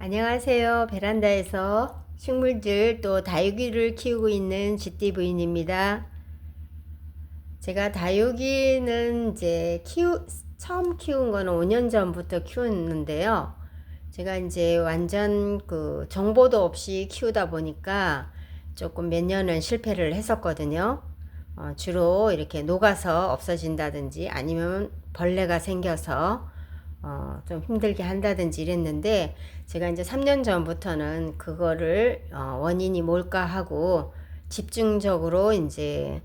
안녕하세요. 베란다에서 식물들 또 다육이를 키우고 있는 GT 부인입니다. 제가 다육이는 처음 키운 거는 5년 전부터 키웠는데요. 제가 이제 완전 정보도 없이 키우다 보니까 조금 몇 년은 실패를 했었거든요. 주로 이렇게 녹아서 없어진다든지 아니면 벌레가 생겨서 좀 힘들게 한다든지 이랬는데, 제가 이제 3년 전부터는 그거를 원인이 뭘까 하고 집중적으로 이제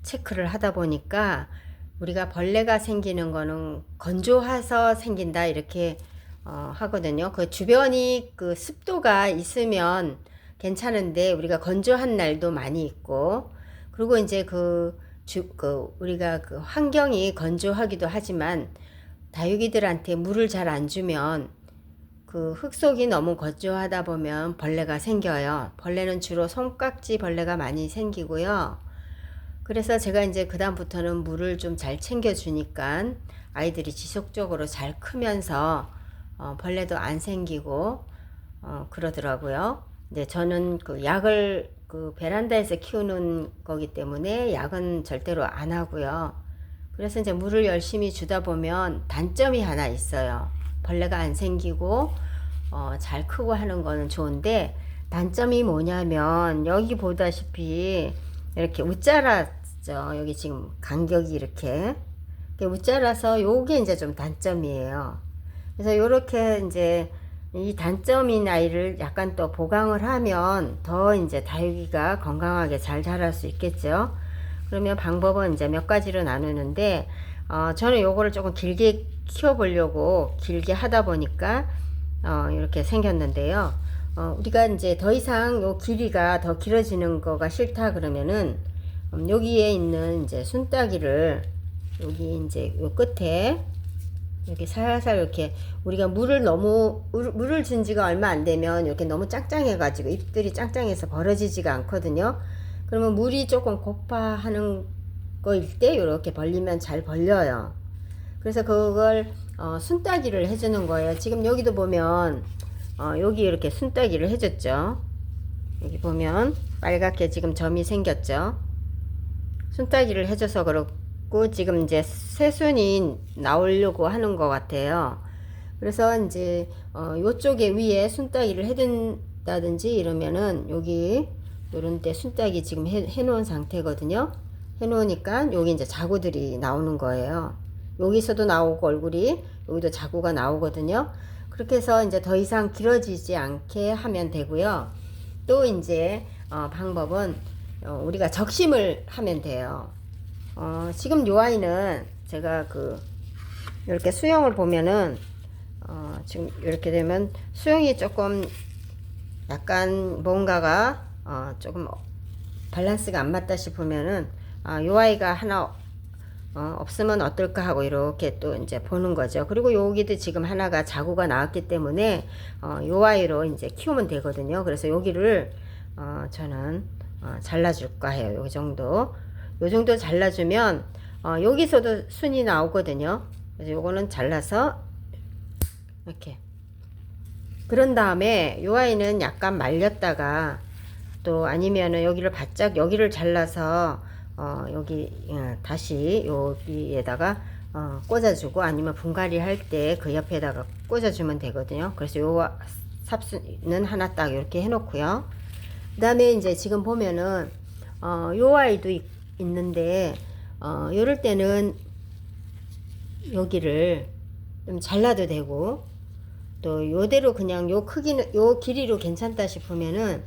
체크를 하다 보니까, 우리가 벌레가 생기는 거는 건조해서 생긴다 이렇게 하거든요. 그 주변이 그 습도가 있으면 괜찮은데, 우리가 건조한 날도 많이 있고, 그리고 이제 우리가 그 환경이 건조하기도 하지만 다육이들한테 물을 잘 안 주면 그 흙속이 너무 건조하다 보면 벌레가 생겨요. 벌레는 주로 손깍지 벌레가 많이 생기고요. 그래서 제가 이제 그다음부터는 물을 좀 잘 챙겨주니까 아이들이 지속적으로 잘 크면서 벌레도 안 생기고 그러더라고요. 근데 저는 그 약을 그 베란다에서 키우는 거기 때문에 약은 절대로 안 하고요. 그래서 이제 물을 열심히 주다 보면 단점이 하나 있어요. 벌레가 안 생기고 잘 크고 하는 거는 좋은데, 단점이 뭐냐면 여기 보다시피 이렇게 웃자라죠. 여기 지금 간격이 이렇게 웃자라서 요게 이제 좀 단점이에요. 그래서 요렇게 이제 이 단점인 아이를 약간 또 보강을 하면 더 이제 다육이가 건강하게 잘 자랄 수 있겠죠. 그러면 방법은 이제 몇 가지로 나누는데, 저는 요거를 조금 길게 키워보려고 길게 하다 보니까 이렇게 생겼는데요. 우리가 이제 더 이상 요 길이가 더 길어지는 거가 싫다 그러면은, 여기에 있는 이제 순따기를 여기 이제 요 끝에 이렇게 살살 이렇게, 우리가 물을 준 지가 얼마 안 되면 이렇게 너무 짱짱해 가지고 잎들이 짱짱해서 벌어지지가 않거든요. 그러면 물이 조금 고파하는 거일 때 이렇게 벌리면 잘 벌려요. 그래서 그걸 순따기를 해주는 거예요. 지금 여기도 보면 여기 이렇게 순따기를 해줬죠. 여기 보면 빨갛게 지금 점이 생겼죠. 순따기를 해줘서 그렇고 지금 이제 새순이 나오려고 하는 것 같아요. 그래서 이제 요쪽에 위에 순따기를 해둔다든지 이러면은 여기 요런 데 순따기 지금 해 놓은 상태거든요. 해 놓으니까 여기 이제 자구들이 나오는 거예요. 여기서도 나오고 얼굴이 여기도 자구가 나오거든요. 그렇게 해서 이제 더 이상 길어지지 않게 하면 되고요. 또 이제 방법은 우리가 적심을 하면 돼요. 지금 요 아이는 제가 이렇게 수영을 보면은 지금 이렇게 되면 수영이 조금 약간 뭔가가 조금 밸런스가 안 맞다 싶으면은 요 아이가 하나 없으면 어떨까 하고 이렇게 또 이제 보는 거죠. 그리고 여기도 지금 하나가 자구가 나왔기 때문에 요 아이로 이제 키우면 되거든요. 그래서 여기를 저는 잘라줄까 해요. 요 정도 잘라주면 여기서도 순이 나오거든요. 그래서 요거는 잘라서 이렇게, 그런 다음에 요 아이는 약간 말렸다가 또 아니면은 여기를 바짝 여기를 잘라서 여기 다시 여기에다가 꽂아주고, 아니면 분갈이 할 때 그 옆에다가 꽂아주면 되거든요. 그래서 요 삽수는 하나 딱 이렇게 해놓고요. 그 다음에 이제 지금 보면은 요 아이도 있는데 요럴 때는 여기를 좀 잘라도 되고, 또 요대로 그냥 요 크기는 요 길이로 괜찮다 싶으면은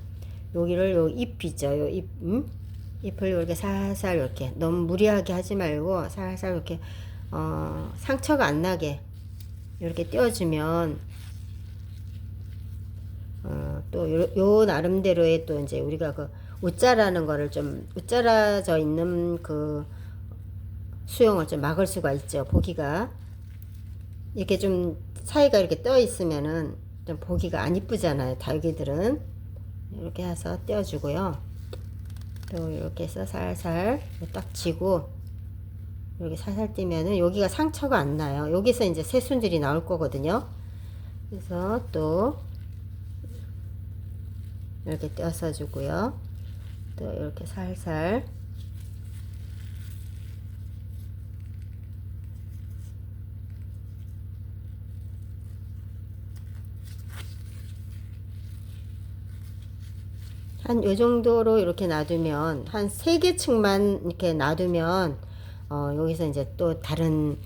여기를 요 잎이죠. 요 잎, 잎을 이렇게 살살 이렇게 너무 무리하게 하지 말고 살살 이렇게 상처가 안 나게 이렇게 띄워주면 또 요 나름대로의 또 이제 우리가 그 웃자라는 거를 좀 웃자라져 있는 그 수영을 좀 막을 수가 있죠. 보기가 이렇게 좀 사이가 이렇게 떠 있으면은 좀 보기가 안 이쁘잖아요. 다육이들은 이렇게 해서 떼어주고요. 또 이렇게 해서 살살 딱 쥐고 이렇게 살살 띄면은 여기가 상처가 안 나요. 여기서 이제 새순들이 나올 거거든요. 그래서 또 이렇게 떼어서 주고요. 또 이렇게 살살 한 요 정도로 이렇게 놔두면 한 3개 층만 이렇게 놔두면 여기서 이제 또 다른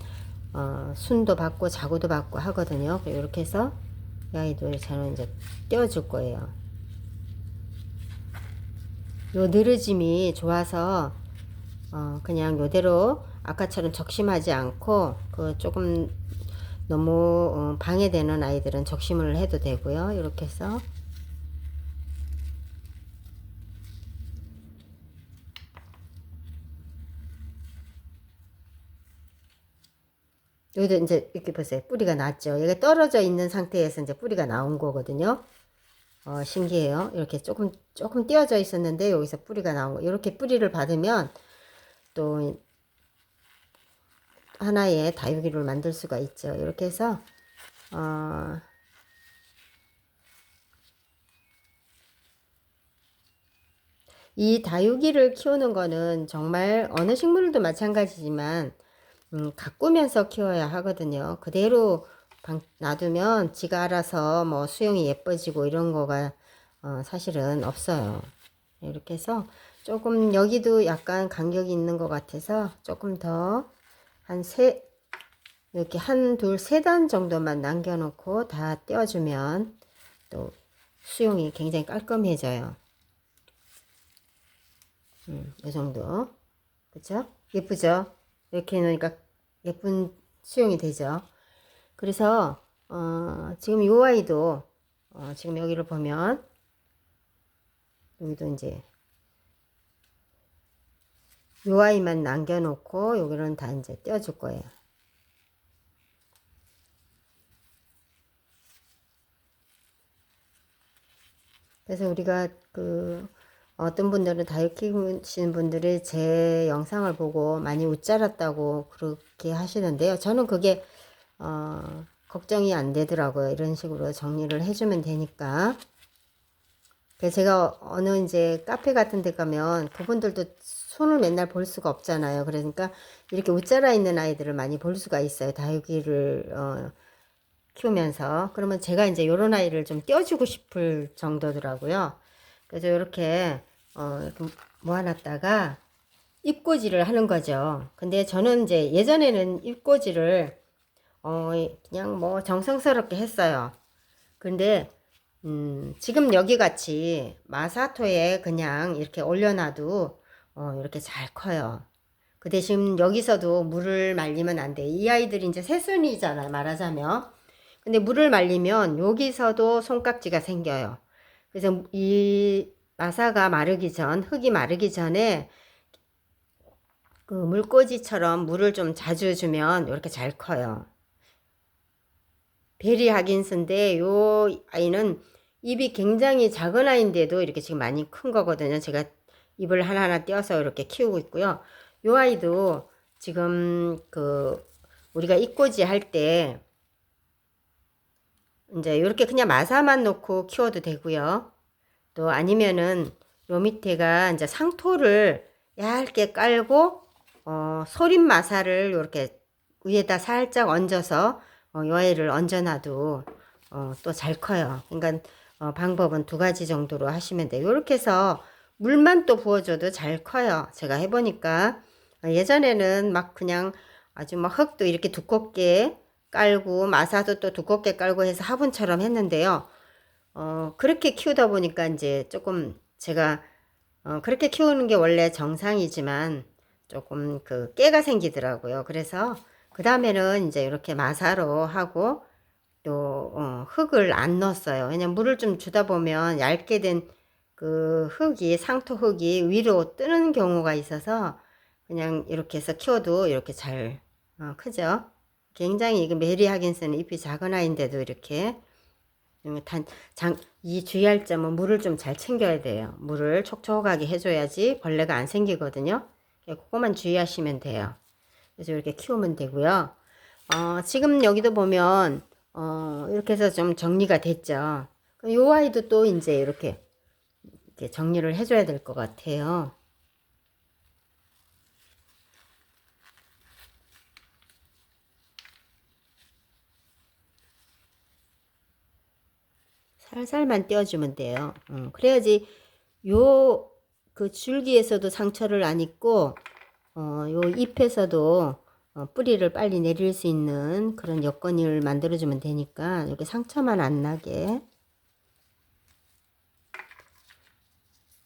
순도 받고 자구도 받고 하거든요. 이렇게 해서 이 아이도 저는 이제 떼어줄 거예요. 요 늘어짐이 좋아서 그냥 요대로 아까처럼 적심하지 않고 그 조금 너무 방해되는 아이들은 적심을 해도 되고요. 이렇게 해서 여기도 이제 이렇게 보세요. 뿌리가 났죠. 이게 떨어져 있는 상태에서 이제 뿌리가 나온 거거든요. 신기해요. 이렇게 조금 띄어져 있었는데 여기서 뿌리가 나온 거. 이렇게 뿌리를 받으면 또 하나의 다육이를 만들 수가 있죠. 이렇게 해서 이 다육이를 키우는 거는 정말 어느 식물도 마찬가지지만 가꾸면서 키워야 하거든요. 그대로 놔두면 지가 알아서 뭐 수영이 예뻐지고 이런 거가 사실은 없어요. 이렇게 해서 조금 여기도 약간 간격이 있는 것 같아서 조금 더 이렇게 한, 둘, 세 단 정도만 남겨놓고 다 떼어주면 또 수용이 굉장히 깔끔해져요. 이 정도. 그쵸? 예쁘죠? 이렇게 해놓으니까 예쁜 수용이 되죠. 그래서 지금 요 아이도 지금 여기를 보면 여기도 이제 요 아이만 남겨놓고 여기는 다 이제 떼어줄 거예요. 그래서 우리가 어떤 분들은 다이어트 키우시는 분들이 제 영상을 보고 많이 웃자랐다고 그렇게 하시는데요. 저는 그게 걱정이 안 되더라고요. 이런 식으로 정리를 해주면 되니까. 그래서 제가 어느 이제 카페 같은 데 가면 그분들도 손을 맨날 볼 수가 없잖아요. 그러니까 이렇게 웃자라 있는 아이들을 많이 볼 수가 있어요. 다육이를 키우면서. 그러면 제가 이제 요런 아이를 좀 띄워주고 싶을 정도더라고요. 그래서 이렇게 이렇게 모아놨다가 잎꽂이를 하는 거죠. 근데 저는 이제 예전에는 잎꽂이를 그냥 뭐 정성스럽게 했어요. 근데 지금 여기 같이 마사토에 그냥 이렇게 올려놔도 이렇게 잘 커요. 그 대신 여기서도 물을 말리면 안 돼. 이 아이들이 이제 새순이잖아요, 말하자면. 근데 물을 말리면 여기서도 손깍지가 생겨요. 그래서 이 마사가 마르기 전, 흙이 마르기 전에 그 물꽂이처럼 물을 좀 자주 주면 이렇게 잘 커요. 베리 하긴스인데 요 아이는 입이 굉장히 작은 아이인데도 이렇게 지금 많이 큰 거거든요. 제가 입을 하나하나 띄어서 이렇게 키우고 있고요. 요 아이도 지금 우리가 잎꽂이 할 때 이제 이렇게 그냥 마사만 놓고 키워도 되고요. 또 아니면은 요 밑에가 이제 상토를 얇게 깔고 소림 마사를 이렇게 위에다 살짝 얹어서 요 아이를 얹어놔도 또 잘 커요. 그러니까 방법은 2가지 정도로 하시면 돼요. 이렇게 해서 물만 또 부어줘도 잘 커요. 제가 해보니까 예전에는 막 그냥 아주 막 흙도 이렇게 두껍게 깔고 마사도 또 두껍게 깔고 해서 화분처럼 했는데요. 그렇게 키우다 보니까 이제 조금 제가 그렇게 키우는 게 원래 정상이지만 조금 깨가 생기더라고요. 그래서 그 다음에는 이제 이렇게 마사로 하고 또 흙을 안 넣었어요. 왜냐면 물을 좀 주다 보면 얇게 된 그 흙이 상토 흙이 위로 뜨는 경우가 있어서 그냥 이렇게 해서 키워도 이렇게 잘 크죠. 굉장히 이거 메리 하긴스는 잎이 작은 아이인데도 이렇게 이 주의할 점은 물을 좀 잘 챙겨야 돼요. 물을 촉촉하게 해줘야지 벌레가 안 생기거든요. 그거만 주의하시면 돼요. 그래서 이렇게 키우면 되고요. 지금 여기도 보면 이렇게 해서 좀 정리가 됐죠. 그럼 요 아이도 또 이제 이렇게 정리를 해줘야 될 것 같아요. 살살만 떼어주면 돼요. 그래야지 요 그 줄기에서도 상처를 안 입고 요 잎에서도 뿌리를 빨리 내릴 수 있는 그런 여건을 만들어주면 되니까 이렇게 상처만 안 나게.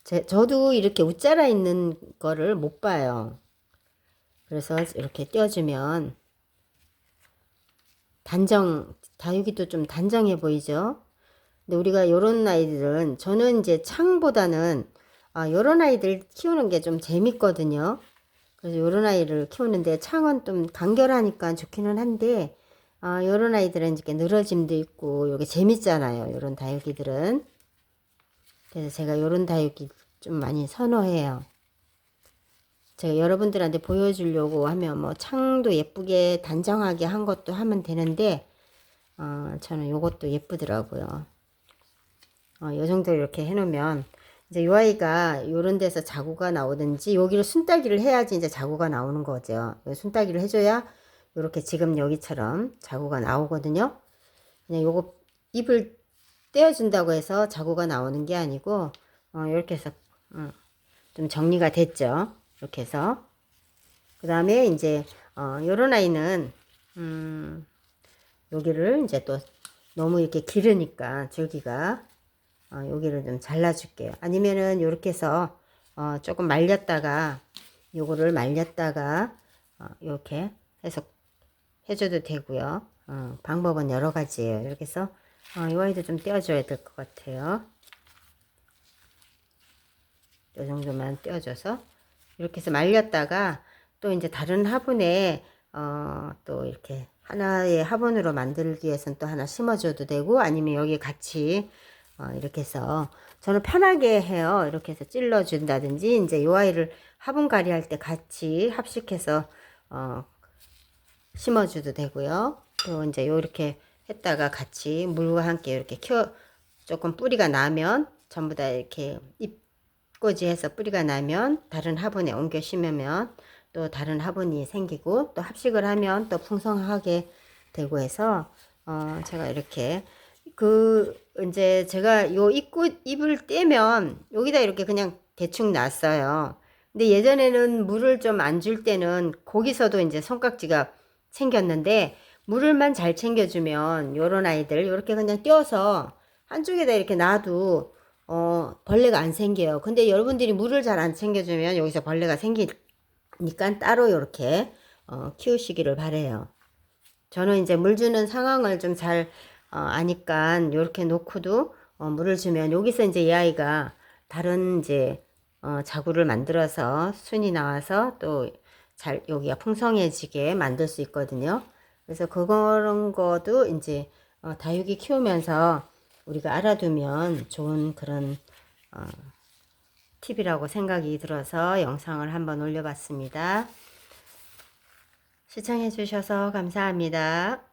저도 이렇게 웃자라 있는 거를 못 봐요. 그래서 이렇게 떼어주면 다육이도 좀 단정해 보이죠? 근데 우리가 요런 아이들은, 저는 이제 창보다는 요런 아이들 키우는 게 좀 재밌거든요. 그래서 요런 아이를 키우는데, 창은 좀 간결하니까 좋기는 한데, 요런 아이들은 이렇게 늘어짐도 있고 요게 재밌잖아요, 요런 다육이들은. 그래서 제가 요런 다육이 좀 많이 선호해요. 제가 여러분들한테 보여주려고 하면 뭐 창도 예쁘게 단정하게 한 것도 하면 되는데, 저는 요것도 예쁘더라고요. 요 정도 이렇게 해놓으면, 이제 요 아이가 요런 데서 자구가 나오든지, 여기를 순따기를 해야지 이제 자구가 나오는 거죠. 순따기를 해줘야 요렇게 지금 여기처럼 자구가 나오거든요. 그냥 요거 잎을 떼어준다고 해서 자구가 나오는 게 아니고, 이렇게 해서 좀 정리가 됐죠. 이렇게 해서. 그 다음에 이제 요런 아이는 여기를 이제 또 너무 이렇게 기르니까 줄기가 여기를 좀 잘라줄게요. 아니면은 요렇게 해서 조금 말렸다가, 요거를 말렸다가 이렇게 해서 해줘도 되고요. 방법은 여러 가지예요. 이렇게 해서 이 아이도 좀 떼어줘야 될 것 같아요. 이 정도만 떼어줘서 이렇게 해서 말렸다가, 또 이제 다른 화분에 또 이렇게 하나의 화분으로 만들기 위해서는 또 하나 심어줘도 되고, 아니면 여기 같이 이렇게 해서, 저는 편하게 해요. 이렇게 해서 찔러 준다든지, 이제 요 아이를 화분갈이 할 때 같이 합식해서 심어줘도 되고요. 또 이제 요렇게 했다가 같이 물과 함께 이렇게 조금 뿌리가 나면, 전부 다 이렇게 잎꽂이해서 뿌리가 나면 다른 화분에 옮겨 심으면 또 다른 화분이 생기고, 또 합식을 하면 또 풍성하게 되고 해서 제가 이렇게 이제 제가 요 잎을 떼면 여기다 이렇게 그냥 대충 놨어요. 근데 예전에는 물을 좀 안 줄 때는 거기서도 이제 손깍지가 생겼는데, 물을만 잘 챙겨주면 요런 아이들 이렇게 그냥 띄어서 한쪽에다 이렇게 놔도 벌레가 안 생겨요. 근데 여러분들이 물을 잘 안 챙겨주면 여기서 벌레가 생기니까 따로 이렇게 키우시기를 바래요. 저는 이제 물 주는 상황을 좀 잘 아니까 이렇게 놓고도 물을 주면 여기서 이제 이 아이가 다른 이제 자구를 만들어서 순이 나와서 또 잘 여기가 풍성해지게 만들 수 있거든요. 그래서 그런 것도 이제 다육이 키우면서 우리가 알아두면 좋은 그런 팁이라고 생각이 들어서 영상을 한번 올려봤습니다. 시청해 주셔서 감사합니다.